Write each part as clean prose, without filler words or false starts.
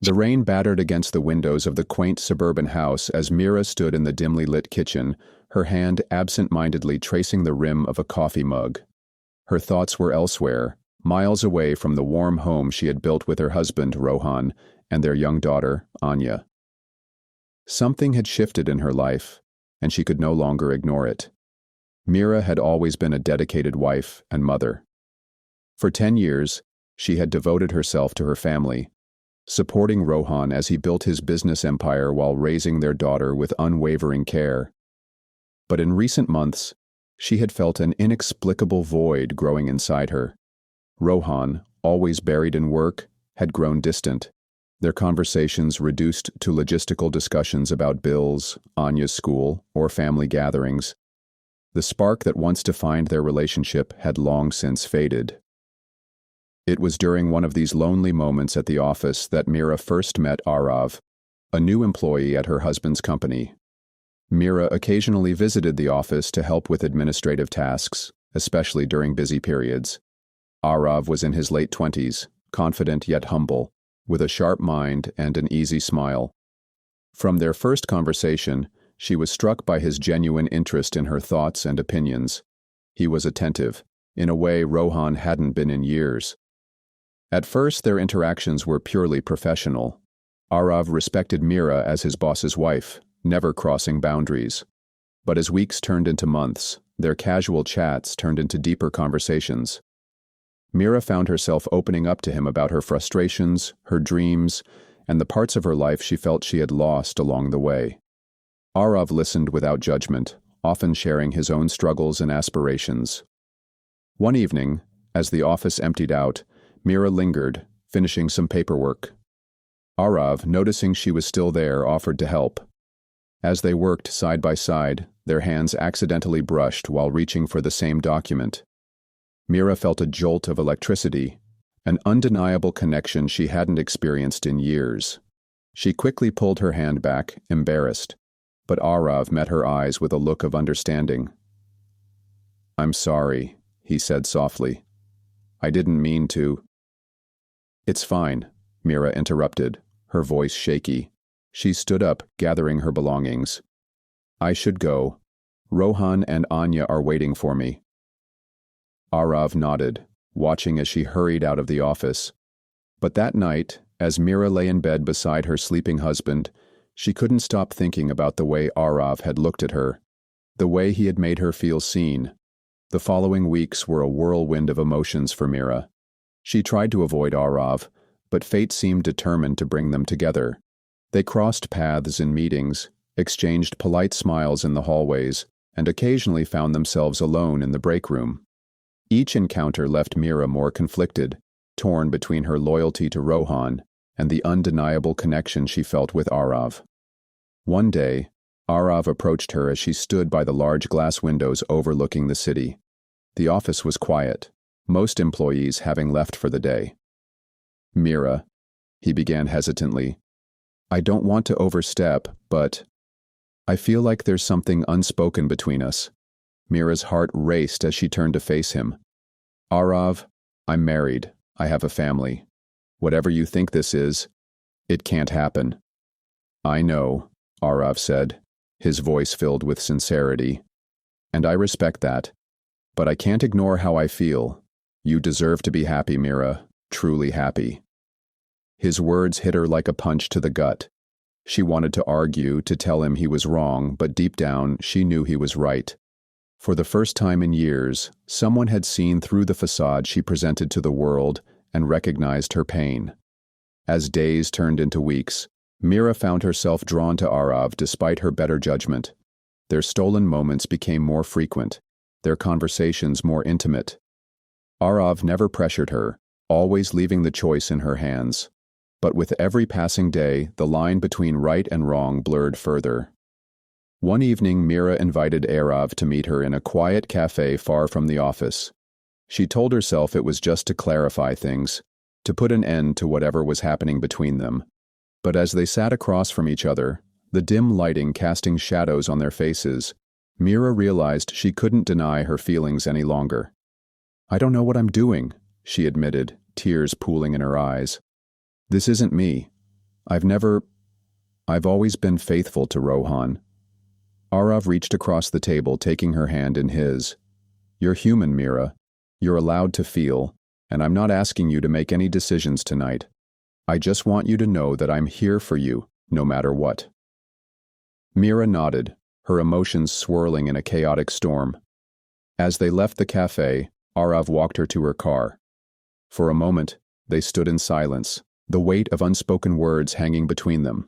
The rain battered against the windows of the quaint suburban house as Mira stood in the dimly lit kitchen, her hand absent-mindedly tracing the rim of a coffee mug. Her thoughts were elsewhere, miles away from the warm home she had built with her husband, Rohan, and their young daughter, Anya. Something had shifted in her life, and she could no longer ignore it. Mira had always been a dedicated wife and mother. For 10 years, she had devoted herself to her family, supporting Rohan as he built his business empire while raising their daughter with unwavering care. But in recent months, she had felt an inexplicable void growing inside her. Rohan, always buried in work, had grown distant, their conversations reduced to logistical discussions about bills, Anya's school, or family gatherings. The spark that once defined their relationship had long since faded. It was during one of these lonely moments at the office that Mira first met Arav, a new employee at her husband's company. Mira occasionally visited the office to help with administrative tasks, especially during busy periods. Arav was in his late 20s, confident yet humble, with a sharp mind and an easy smile. From their first conversation, she was struck by his genuine interest in her thoughts and opinions. He was attentive, in a way Rohan hadn't been in years. At first, their interactions were purely professional. Arav respected Mira as his boss's wife, never crossing boundaries. But as weeks turned into months, their casual chats turned into deeper conversations. Mira found herself opening up to him about her frustrations, her dreams, and the parts of her life she felt she had lost along the way. Arav listened without judgment, often sharing his own struggles and aspirations. One evening, as the office emptied out, Mira lingered, finishing some paperwork. Arav, noticing she was still there, offered to help. As they worked side by side, their hands accidentally brushed while reaching for the same document. Mira felt a jolt of electricity, an undeniable connection she hadn't experienced in years. She quickly pulled her hand back, embarrassed, but Arav met her eyes with a look of understanding. "I'm sorry," he said softly. "I didn't mean to." "It's fine," Mira interrupted, her voice shaky. She stood up, gathering her belongings. "I should go. Rohan and Anya are waiting for me." Arav nodded, watching as she hurried out of the office. But that night, as Mira lay in bed beside her sleeping husband, she couldn't stop thinking about the way Arav had looked at her, the way he had made her feel seen. The following weeks were a whirlwind of emotions for Mira. She tried to avoid Arav, but fate seemed determined to bring them together. They crossed paths in meetings, exchanged polite smiles in the hallways, and occasionally found themselves alone in the break room. Each encounter left Mira more conflicted, torn between her loyalty to Rohan and the undeniable connection she felt with Arav. One day, Arav approached her as she stood by the large glass windows overlooking the city. The office was quiet, most employees having left for the day. "Mira," he began hesitantly, "I don't want to overstep, but I feel like there's something unspoken between us." Mira's heart raced as she turned to face him. "Arav, I'm married. I have a family. Whatever you think this is, it can't happen." "I know," Arav said, his voice filled with sincerity. "And I respect that. But I can't ignore how I feel. You deserve to be happy, Mira, truly happy." His words hit her like a punch to the gut. She wanted to argue, to tell him he was wrong, but deep down, she knew he was right. For the first time in years, someone had seen through the facade she presented to the world and recognized her pain. As days turned into weeks, Mira found herself drawn to Arav despite her better judgment. Their stolen moments became more frequent, their conversations more intimate. Arav never pressured her, always leaving the choice in her hands. But with every passing day, the line between right and wrong blurred further. One evening, Mira invited Arav to meet her in a quiet cafe far from the office. She told herself it was just to clarify things, to put an end to whatever was happening between them. But as they sat across from each other, the dim lighting casting shadows on their faces, Mira realized she couldn't deny her feelings any longer. "I don't know what I'm doing," she admitted, tears pooling in her eyes. "This isn't me." I've never... I've always been faithful to Rohan. Arav reached across the table, taking her hand in his. You're human, Mira. You're allowed to feel, and I'm not asking you to make any decisions tonight. I just want you to know that I'm here for you, no matter what. Mira nodded, her emotions swirling in a chaotic storm. As they left the cafe, Arav walked her to her car. For a moment, they stood in silence, the weight of unspoken words hanging between them.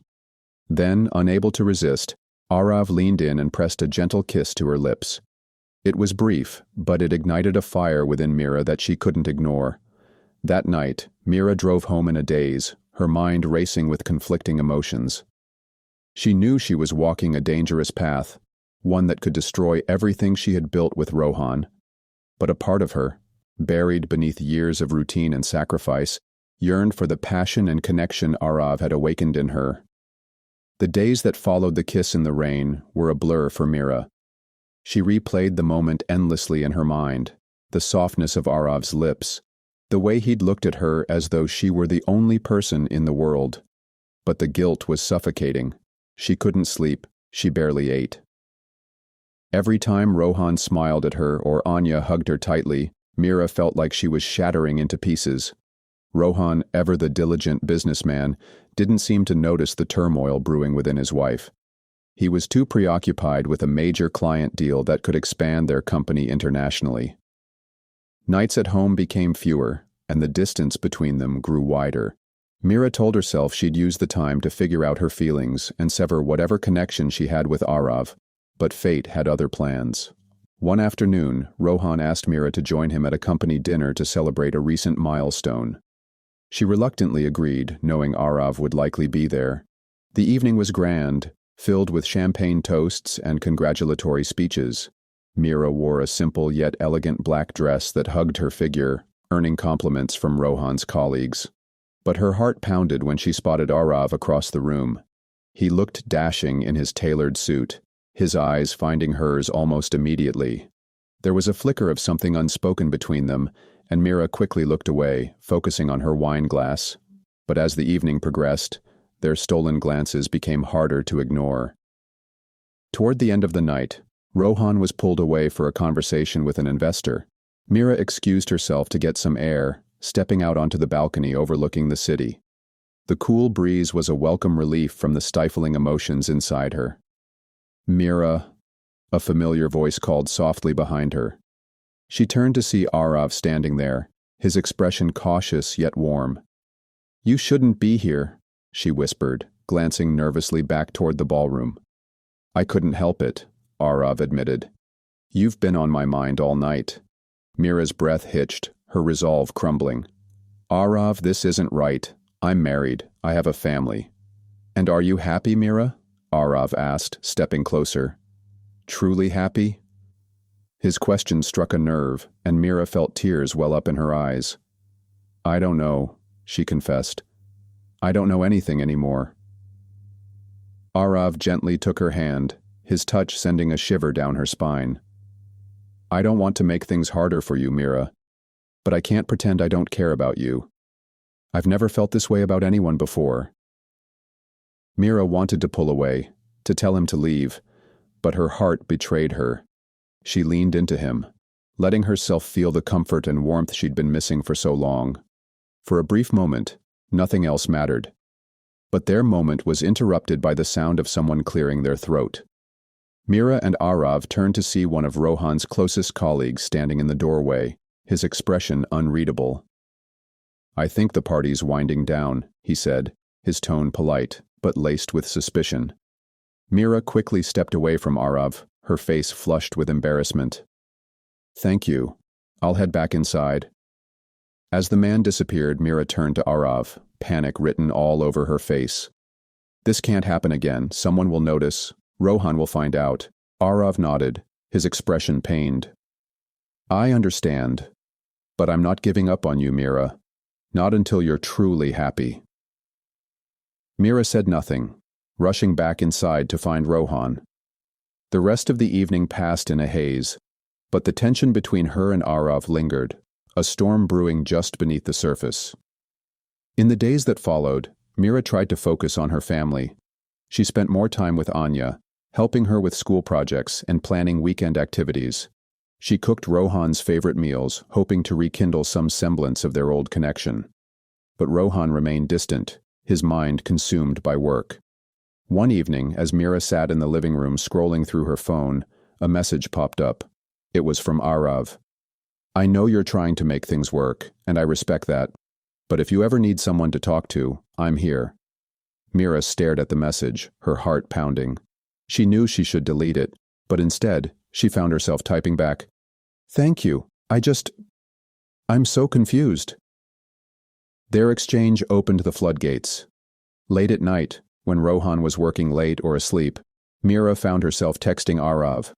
Then, unable to resist, Arav leaned in and pressed a gentle kiss to her lips. It was brief, but it ignited a fire within Mira that she couldn't ignore. That night, Mira drove home in a daze, her mind racing with conflicting emotions. She knew she was walking a dangerous path, one that could destroy everything she had built with Rohan. But a part of her, buried beneath years of routine and sacrifice, yearned for the passion and connection Arav had awakened in her. The days that followed the kiss in the rain were a blur for Mira. She replayed the moment endlessly in her mind, the softness of Arav's lips, the way he'd looked at her as though she were the only person in the world. But the guilt was suffocating. She couldn't sleep, she barely ate. Every time Rohan smiled at her or Anya hugged her tightly, Mira felt like she was shattering into pieces. Rohan, ever the diligent businessman, didn't seem to notice the turmoil brewing within his wife. He was too preoccupied with a major client deal that could expand their company internationally. Nights at home became fewer, and the distance between them grew wider. Mira told herself she'd use the time to figure out her feelings and sever whatever connection she had with Arav, but fate had other plans. One afternoon, Rohan asked Mira to join him at a company dinner to celebrate a recent milestone. She reluctantly agreed, knowing Arav would likely be there. The evening was grand, filled with champagne toasts and congratulatory speeches. Mira wore a simple yet elegant black dress that hugged her figure, earning compliments from Rohan's colleagues. But her heart pounded when she spotted Arav across the room. He looked dashing in his tailored suit, his eyes finding hers almost immediately. There was a flicker of something unspoken between them, and Mira quickly looked away, focusing on her wine glass. But as the evening progressed, their stolen glances became harder to ignore. Toward the end of the night, Rohan was pulled away for a conversation with an investor. Mira excused herself to get some air, stepping out onto the balcony overlooking the city. The cool breeze was a welcome relief from the stifling emotions inside her. Mira, a familiar voice called softly behind her. She turned to see Arav standing there, his expression cautious yet warm. You shouldn't be here, she whispered, glancing nervously back toward the ballroom. I couldn't help it, Arav admitted. You've been on my mind all night. Mira's breath hitched, her resolve crumbling. Arav, this isn't right. I'm married. I have a family. And are you happy, Mira? Arav asked, stepping closer. Truly happy? His question struck a nerve, and Mira felt tears well up in her eyes. I don't know, she confessed. I don't know anything anymore. Arav gently took her hand, his touch sending a shiver down her spine. I don't want to make things harder for you, Mira, but I can't pretend I don't care about you. I've never felt this way about anyone before. Mira wanted to pull away, to tell him to leave, but her heart betrayed her. She leaned into him, letting herself feel the comfort and warmth she'd been missing for so long. For a brief moment, nothing else mattered. But their moment was interrupted by the sound of someone clearing their throat. Mira and Arav turned to see one of Rohan's closest colleagues standing in the doorway, his expression unreadable. I think the party's winding down, he said, his tone polite, but laced with suspicion. Mira quickly stepped away from Arav, her face flushed with embarrassment. Thank you. I'll head back inside. As the man disappeared, Mira turned to Arav, panic written all over her face. This can't happen again. Someone will notice. Rohan will find out. Arav nodded, his expression pained. I understand, but I'm not giving up on you, Mira. Not until you're truly happy. Mira said nothing, rushing back inside to find Rohan. The rest of the evening passed in a haze, but the tension between her and Arav lingered, a storm brewing just beneath the surface. In the days that followed, Mira tried to focus on her family. She spent more time with Anya, helping her with school projects and planning weekend activities. She cooked Rohan's favorite meals, hoping to rekindle some semblance of their old connection. But Rohan remained distant, his mind consumed by work. One evening, as Mira sat in the living room scrolling through her phone, a message popped up. It was from Arav. "I know you're trying to make things work, and I respect that. But if you ever need someone to talk to, I'm here." Mira stared at the message, her heart pounding. She knew she should delete it, but instead, she found herself typing back, "Thank you, I'm so confused." Their exchange opened the floodgates. Late at night, when Rohan was working late or asleep, Mira found herself texting Arav.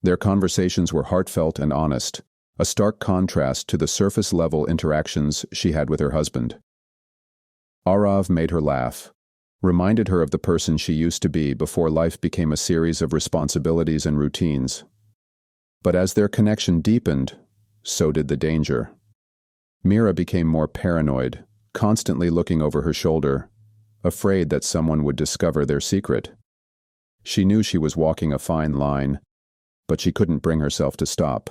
Their conversations were heartfelt and honest, a stark contrast to the surface-level interactions she had with her husband. Arav made her laugh, reminded her of the person she used to be before life became a series of responsibilities and routines. But as their connection deepened, so did the danger. Mira became more paranoid, constantly looking over her shoulder, afraid that someone would discover their secret. She knew she was walking a fine line, but she couldn't bring herself to stop.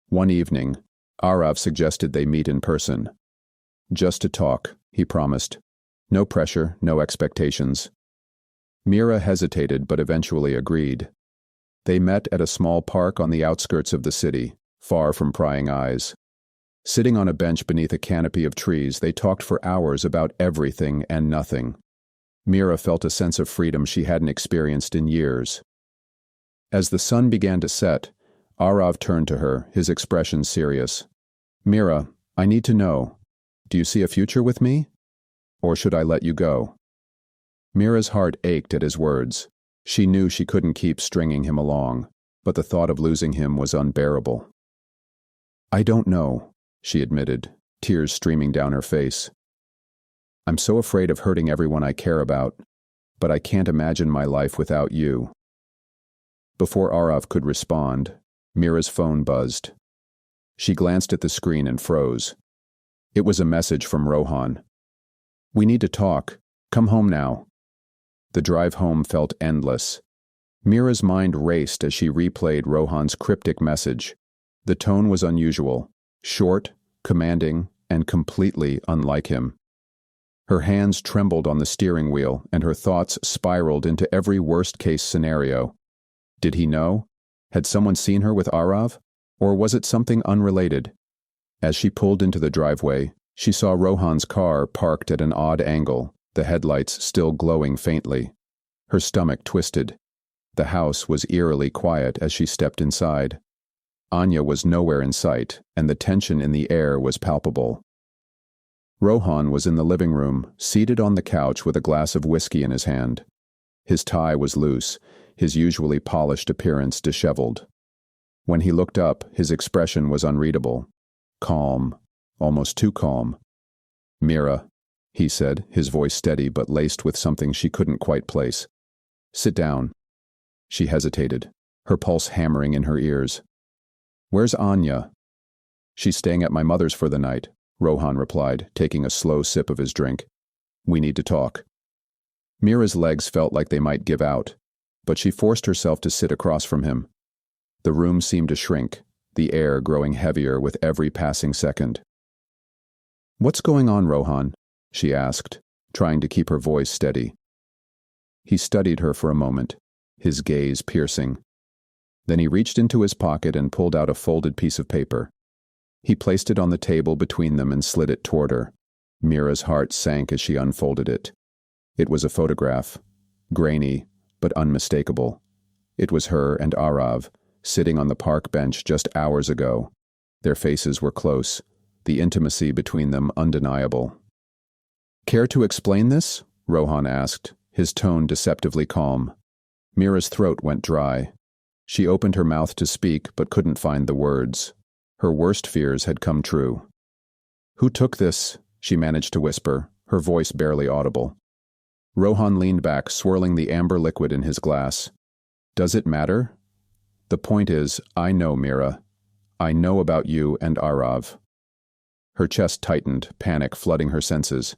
One evening, Arav suggested they meet in person. "Just to talk," he promised. "No pressure, no expectations." Mira hesitated but eventually agreed. They met at a small park on the outskirts of the city, far from prying eyes. Sitting on a bench beneath a canopy of trees, they talked for hours about everything and nothing. Mira felt a sense of freedom she hadn't experienced in years. As the sun began to set, Arav turned to her, his expression serious. "Mira, I need to know, do you see a future with me? Or should I let you go?" Mira's heart ached at his words. She knew she couldn't keep stringing him along, but the thought of losing him was unbearable. "I don't know," she admitted, tears streaming down her face. "I'm so afraid of hurting everyone I care about, but I can't imagine my life without you." Before Arav could respond, Mira's phone buzzed. She glanced at the screen and froze. It was a message from Rohan. "We need to talk. Come home now." The drive home felt endless. Mira's mind raced as she replayed Rohan's cryptic message. The tone was unusual, short, commanding, and completely unlike him. Her hands trembled on the steering wheel, and her thoughts spiraled into every worst-case scenario. Did he know? Had someone seen her with Arav? Or was it something unrelated? As she pulled into the driveway, she saw Rohan's car parked at an odd angle, the headlights still glowing faintly. Her stomach twisted. The house was eerily quiet as she stepped inside. Anya was nowhere in sight, and the tension in the air was palpable. Rohan was in the living room, seated on the couch with a glass of whiskey in his hand. His tie was loose, his usually polished appearance disheveled. When he looked up, his expression was unreadable. Calm, almost too calm. "Mira," he said, his voice steady but laced with something she couldn't quite place. "Sit down." She hesitated, her pulse hammering in her ears. "Where's Anya?" "She's staying at my mother's for the night," Rohan replied, taking a slow sip of his drink. "We need to talk." Mira's legs felt like they might give out, but she forced herself to sit across from him. The room seemed to shrink, the air growing heavier with every passing second. "What's going on, Rohan?" she asked, trying to keep her voice steady. He studied her for a moment, his gaze piercing. Then he reached into his pocket and pulled out a folded piece of paper. He placed it on the table between them and slid it toward her. Mira's heart sank as she unfolded it. It was a photograph, grainy but unmistakable. It was her and Arav, sitting on the park bench just hours ago. Their faces were close, the intimacy between them undeniable. "Care to explain this?" Rohan asked, his tone deceptively calm. Mira's throat went dry. She opened her mouth to speak but couldn't find the words. Her worst fears had come true. "Who took this?" she managed to whisper, her voice barely audible. Rohan leaned back, swirling the amber liquid in his glass. "Does it matter? The point is, I know, Mira. I know about you and Arav." Her chest tightened, panic flooding her senses.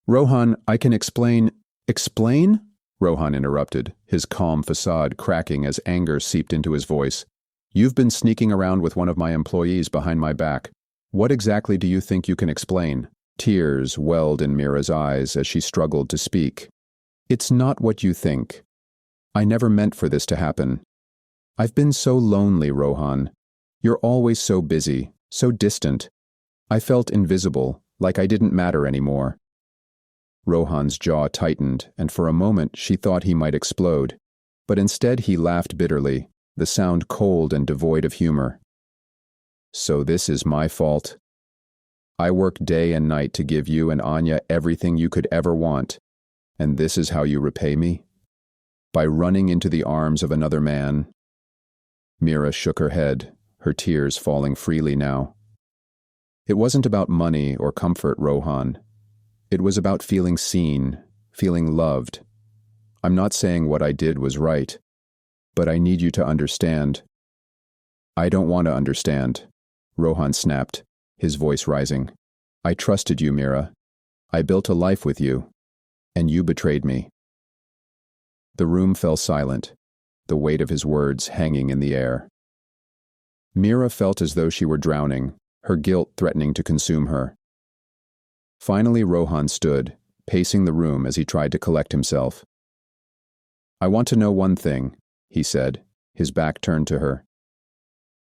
Rohan, I can explain. Explain? Rohan interrupted, his calm facade cracking as anger seeped into his voice. You've been sneaking around with one of my employees behind my back. What exactly do you think you can explain? Tears welled in Mira's eyes as she struggled to speak. It's not what you think. I never meant for this to happen. I've been so lonely, Rohan. You're always so busy, so distant. I felt invisible, like I didn't matter anymore. Rohan's jaw tightened, and for a moment she thought he might explode. But instead he laughed bitterly, the sound cold and devoid of humor. So this is my fault? I work day and night to give you and Anya everything you could ever want, and this is how you repay me? By running into the arms of another man? Mira shook her head, her tears falling freely now. It wasn't about money or comfort, Rohan. It was about feeling seen, feeling loved. I'm not saying what I did was right, but I need you to understand. I don't want to understand, Rohan snapped, his voice rising. I trusted you, Mira. I built a life with you, and you betrayed me. The room fell silent, the weight of his words hanging in the air. Mira felt as though she were drowning, her guilt threatening to consume her. Finally, Rohan stood, pacing the room as he tried to collect himself. I want to know one thing, he said, his back turned to her.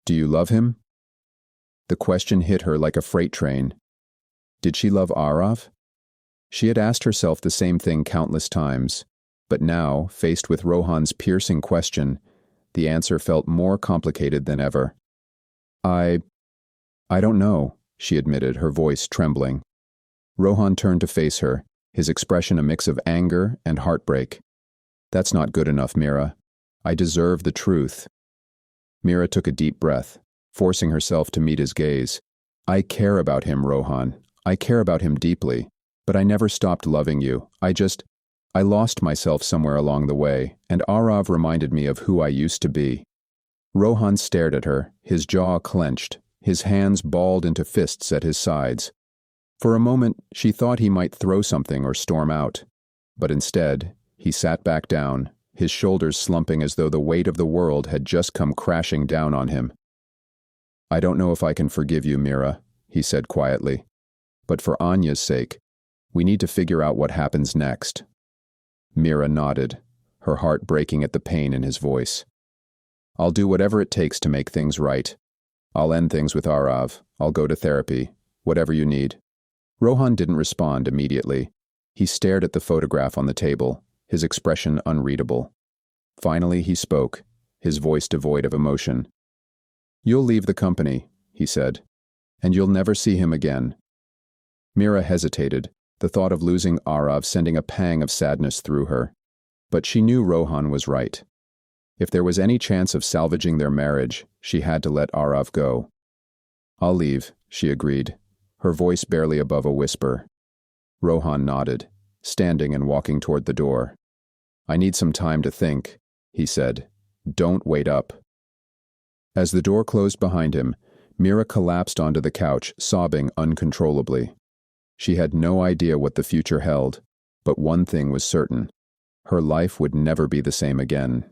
Do you love him? The question hit her like a freight train. Did she love Arav? She had asked herself the same thing countless times, but now, faced with Rohan's piercing question, the answer felt more complicated than ever. I don't know, she admitted, her voice trembling. Rohan turned to face her, his expression a mix of anger and heartbreak. That's not good enough, Mira. I deserve the truth. Mira took a deep breath, forcing herself to meet his gaze. I care about him, Rohan. I care about him deeply, but I never stopped loving you. I lost myself somewhere along the way, and Arav reminded me of who I used to be. Rohan stared at her, his jaw clenched, his hands balled into fists at his sides. For a moment, she thought he might throw something or storm out, but instead, he sat back down, his shoulders slumping as though the weight of the world had just come crashing down on him. I don't know if I can forgive you, Mira, he said quietly, but for Anya's sake, we need to figure out what happens next. Mira nodded, her heart breaking at the pain in his voice. I'll do whatever it takes to make things right. I'll end things with Arav. I'll go to therapy. Whatever you need. Rohan didn't respond immediately. He stared at the photograph on the table, his expression unreadable. Finally, he spoke, his voice devoid of emotion. You'll leave the company, he said, and you'll never see him again. Mira hesitated, the thought of losing Arav sending a pang of sadness through her. But she knew Rohan was right. If there was any chance of salvaging their marriage, she had to let Arav go. I'll leave, she agreed, her voice barely above a whisper. Rohan nodded, standing and walking toward the door. I need some time to think, he said. Don't wait up. As the door closed behind him, Mira collapsed onto the couch, sobbing uncontrollably. She had no idea what the future held, but one thing was certain. Her life would never be the same again.